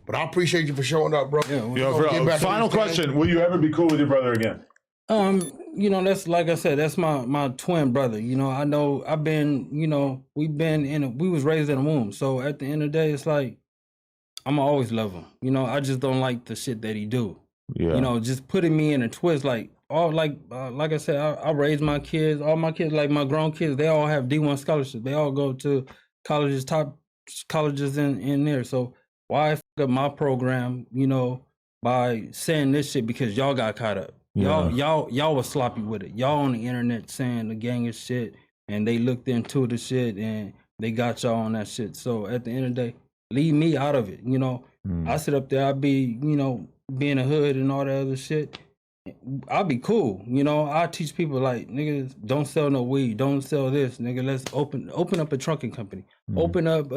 But I appreciate you for showing up, bro. Yeah, final question: will you ever be cool with your brother again? That's like I said, that's my twin brother. I know I've been, we was raised in a womb. So at the end of the day, it's like I'ma always love him. I just don't like the shit that he do. Yeah. Just putting me in a twist. Like like I said, I raised my kids. All my kids, like my grown kids, they all have D1 scholarships. They all go to top colleges in there. So why fuck up my program? By saying this shit because y'all got caught up. Y'all was sloppy with it. Y'all on the internet saying the gang is shit, and they looked into the shit and they got y'all on that shit. So at the end of the day, leave me out of it. I sit up there, I be, being a hood and all that other shit. I'll be cool. I teach people like, niggas, don't sell no weed, don't sell this, nigga. Let's open up a trucking company. Open up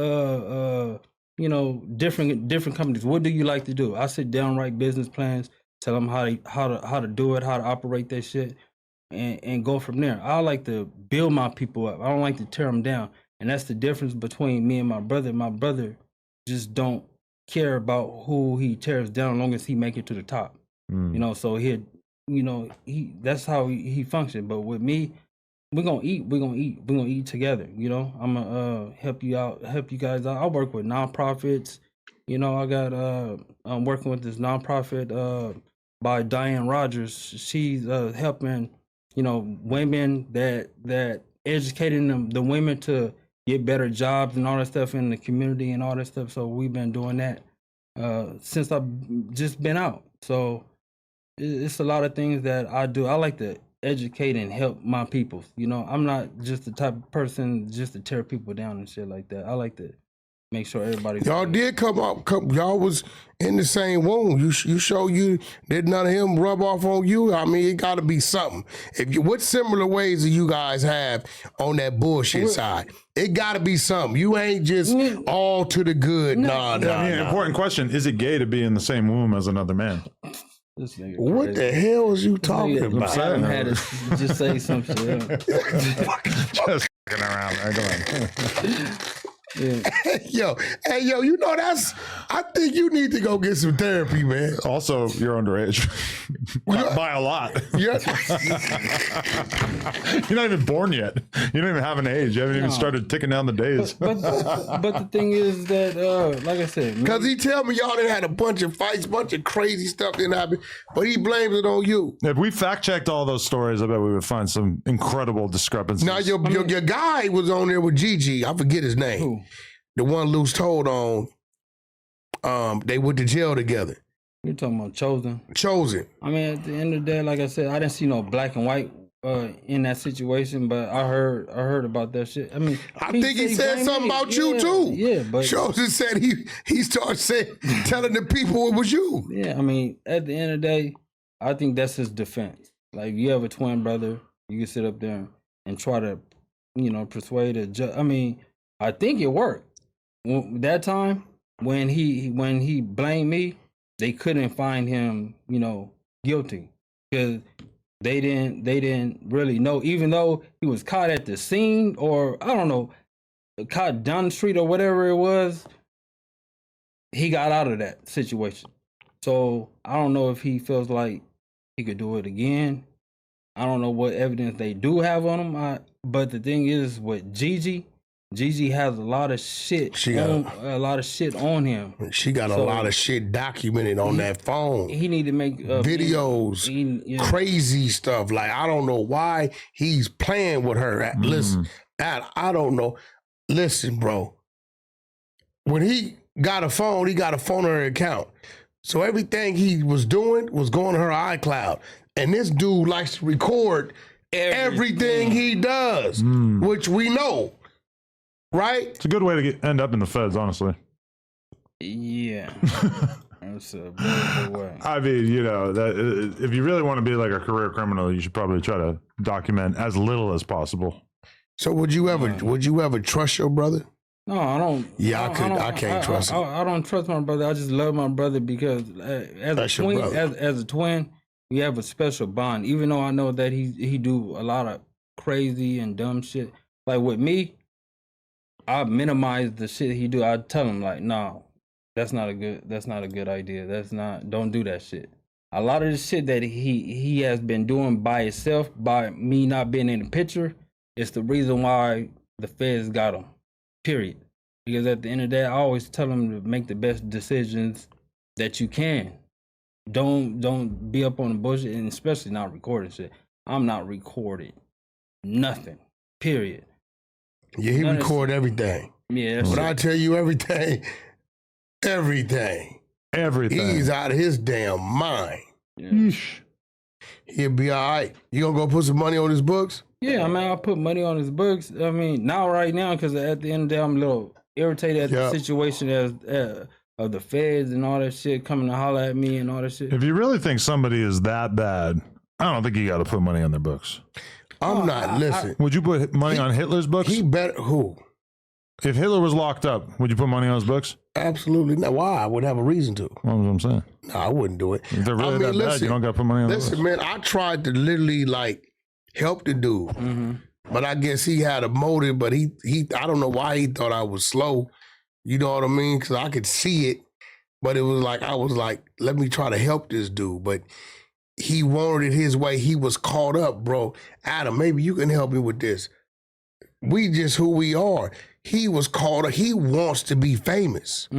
different companies. What do you like to do? I sit down, write business plans, tell them how to do it, how to operate that shit, and go from there. I like to build my people up. I don't like to tear them down. And that's the difference between me and my brother. My brother just don't care about who he tears down as long as he make it to the top. So that's how he function. But with me, we're gonna eat together. I'm gonna help you guys out. I work with nonprofits. I got I'm working with this nonprofit by Diane Rogers. She's helping women that educating the women to get better jobs and all that stuff in the community and all that stuff. So we've been doing that since I've just been out. So it's a lot of things that I do. I like to educate and help my people. I'm not just the type of person just to tear people down and shit like that. I like to make sure everybody. Y'all did come up. Y'all was in the same womb. You show you did none of him rub off on you. I mean, it got to be something. What similar ways do you guys have on that bullshit side? It got to be something. You ain't just all to the good. Nah. Important question: is it gay to be in the same womb as another man? What the hell was you talking about? I had to just say some shit. Just fucking around, man. Go on. Yeah. Hey, yo, I think you need to go get some therapy, man. Also, you're underage. By a lot. Yeah. You're not even born yet. You don't even have an age. You haven't even started ticking down the days. But the thing is that, like I said, because he tell me y'all done had a bunch of fights, bunch of crazy stuff didn't happen, but he blames it on you. If we fact checked all those stories, I bet we would find some incredible discrepancies. Now your guy was on there with Gigi. I forget his name. Who? The one Luce told on. They went to jail together. You're talking about Chosen. I mean, at the end of the day, like I said, I didn't see no black and white in that situation, but I heard about that shit. I mean, I think he said something about you too. Yeah, but Chosen said he started telling the people it was you. Yeah, I mean, at the end of the day, I think that's his defense. Like, you have a twin brother, you can sit up there and try to, persuade a judge. I mean, I think it worked. That time when he blamed me, they couldn't find him, guilty because they didn't really know. Even though he was caught at the scene, or I don't know, caught down the street or whatever it was, he got out of that situation. So I don't know if he feels like he could do it again. I don't know what evidence they do have on him. But the thing is, with Gigi has a lot of shit. A lot of shit on him. She got a lot of shit documented on that phone. He need to make videos, crazy stuff. Like, I don't know why he's playing with her. Listen, I don't know. Listen, bro. When he got a phone on her account. So everything he was doing was going to her iCloud. And this dude likes to record everything he does, which we know. Right? It's a good way to end up in the feds, honestly. Yeah. That's a very good way. I mean, that if you really want to be like a career criminal, you should probably try to document as little as possible. So would you ever trust your brother? No, I don't. Yeah, I can't trust him. I don't trust my brother. I just love my brother because as a twin, we have a special bond. Even though I know that he do a lot of crazy and dumb shit. Like with me, I minimize the shit he do. I tell him like, no, That's not a good idea. Don't do that shit. A lot of the shit that he has been doing by himself, by me not being in the picture, is the reason why the feds got him. Period. Because at the end of the day, I always tell them to make the best decisions that you can. Don't be up on the bullshit, and especially not recording shit. I'm not recording nothing. Period. Yeah, he record everything. Yeah, but I tell you everything. He's out of his damn mind. Yeah. He'll be all right. You gonna go put some money on his books? Yeah, I mean, I'll put money on his books. I mean, right now, because at the end of the day, I'm a little irritated at the situation of the feds and all that shit coming to holler at me and all that shit. If you really think somebody is that bad, I don't think you got to put money on their books. Listen. Would you put money on Hitler's books? He better, who? If Hitler was locked up, would you put money on his books? Absolutely not. Why? I would have a reason to. That's what I'm saying. No, I wouldn't do it. If they're really that bad, you don't got to put money on their books. Listen, man, I tried to literally help the dude. Mm-hmm. But I guess he had a motive, but he I don't know why he thought I was slow. You know what I mean? Because I could see it. But it was I was like, let me try to help this dude. But he wanted it his way. He was caught up, bro. Adam, maybe you can help me with this. We just who we are. He was caught up. He wants to be famous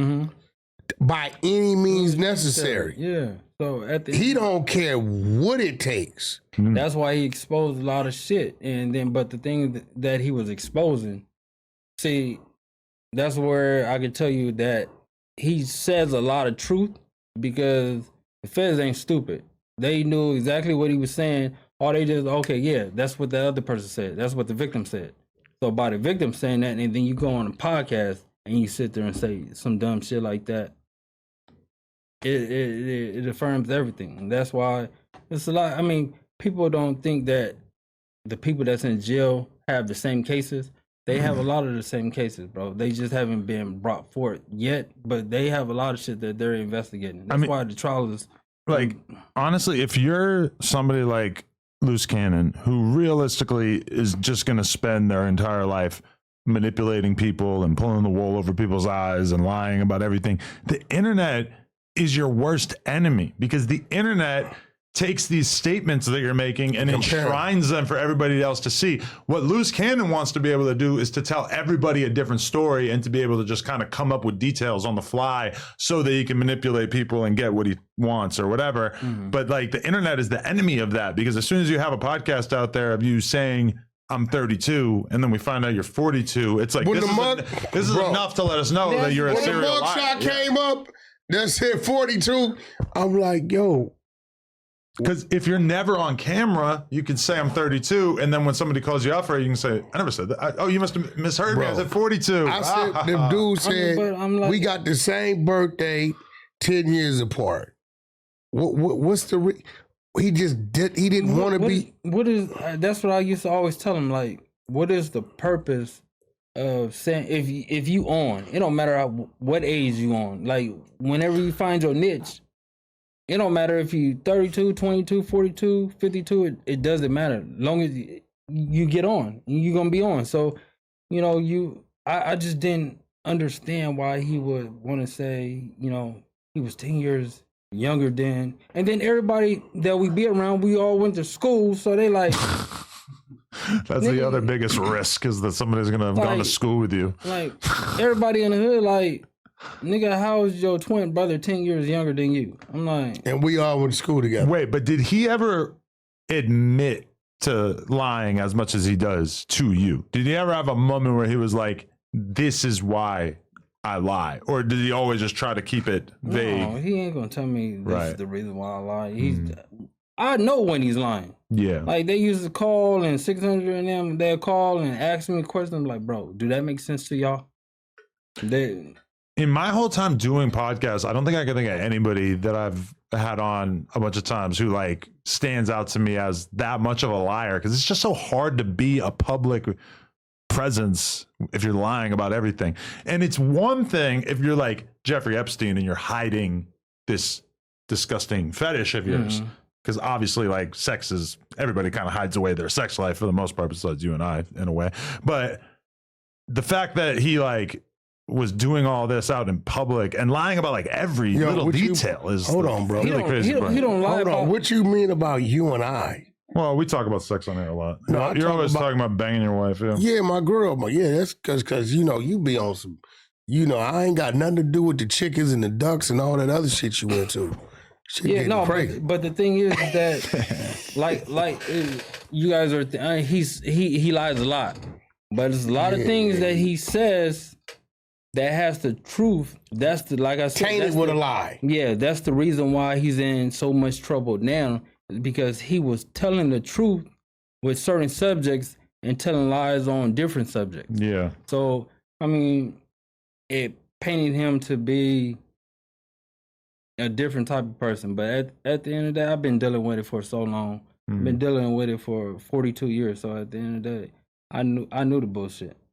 by any means necessary. Yeah. So he don't care what it takes. That's why he exposed a lot of shit. And then, but the thing that he was exposing, see, that's where I can tell you that he says a lot of truth because the feds ain't stupid. They knew exactly what he was saying. Or they just, okay, yeah, that's what the other person said. That's what the victim said. So by the victim saying that, and then you go on a podcast and you sit there and say some dumb shit like that, it affirms everything. And that's why it's a lot. I mean, people don't think that the people that's in jail have the same cases. They have a lot of the same cases, bro. They just haven't been brought forth yet, but they have a lot of shit that they're investigating. That's why the trial is... honestly, if you're somebody like Luce Cannon, who realistically is just going to spend their entire life manipulating people and pulling the wool over people's eyes and lying about everything, the internet is your worst enemy because the internet takes these statements that you're making and enshrines them for everybody else to see. What Luce Cannon wants to be able to do is to tell everybody a different story and to be able to just kind of come up with details on the fly so that he can manipulate people and get what he wants or whatever. But the internet is the enemy of that because as soon as you have a podcast out there of you saying, I'm 32, and then we find out you're 42, it's like, this is enough to let us know that you're a serial liar. When the mugshot came up, that said 42, I'm like, yo. Because if you're never on camera, you can say I'm 32, and then when somebody calls you out for it, you can say, I never said that. Oh, you must have misheard me. I said 42. I said, the dude said, we got the same birthday, 10 years apart. What's the... He didn't want to be... That's what I used to always tell him, what is the purpose of saying, if you on, it don't matter what age you on. Whenever you find your niche, it don't matter if you 32, 22, 42, 52, it doesn't matter. As long as you get on, you're going to be on. So, I just didn't understand why he would want to say, he was 10 years younger than, and then everybody that we be around, we all went to school, so they like... That's the other biggest risk is that somebody's going to have gone to school with you. Everybody in the hood, nigga, how is your twin brother 10 years younger than you? I'm like... And we all went to school together. Wait, but did he ever admit to lying as much as he does to you? Did he ever have a moment where he was like, this is why I lie? Or did he always just try to keep it vague? No, he ain't going to tell me this is the reason why I lie. I know when he's lying. Yeah. They used to call and 600 and them, they'll call and ask me questions. I'm like, bro, do that make sense to y'all? In my whole time doing podcasts, I don't think I can think of anybody that I've had on a bunch of times who stands out to me as that much of a liar, because it's just so hard to be a public presence if you're lying about everything. And it's one thing if you're like Jeffrey Epstein and you're hiding this disgusting fetish of yours, because obviously sex is, everybody kind of hides away their sex life for the most part, besides you and I in a way. But the fact that he was doing all this out in public and lying about like every little detail is hold on, bro. Really crazy. He don't lie about. What you mean about you and I? Well, we talk about sex on here a lot. No, You're always talking about banging your wife. Yeah, yeah, my girl. But yeah, that's because you be on some. I ain't got nothing to do with the chickens and the ducks and all that other shit you went to. Shit crazy. But the thing is that, like you guys are, he lies a lot, but there's a lot of things that he says that has the truth. That's the, like I said, tainted with a lie. Yeah, that's the reason why he's in so much trouble now, because he was telling the truth with certain subjects and telling lies on different subjects. Yeah. So I mean, it painted him to be a different type of person. But at the end of the day, I've been dealing with it for so long. I've been dealing with it for 42 years. So at the end of the day, I knew the bullshit.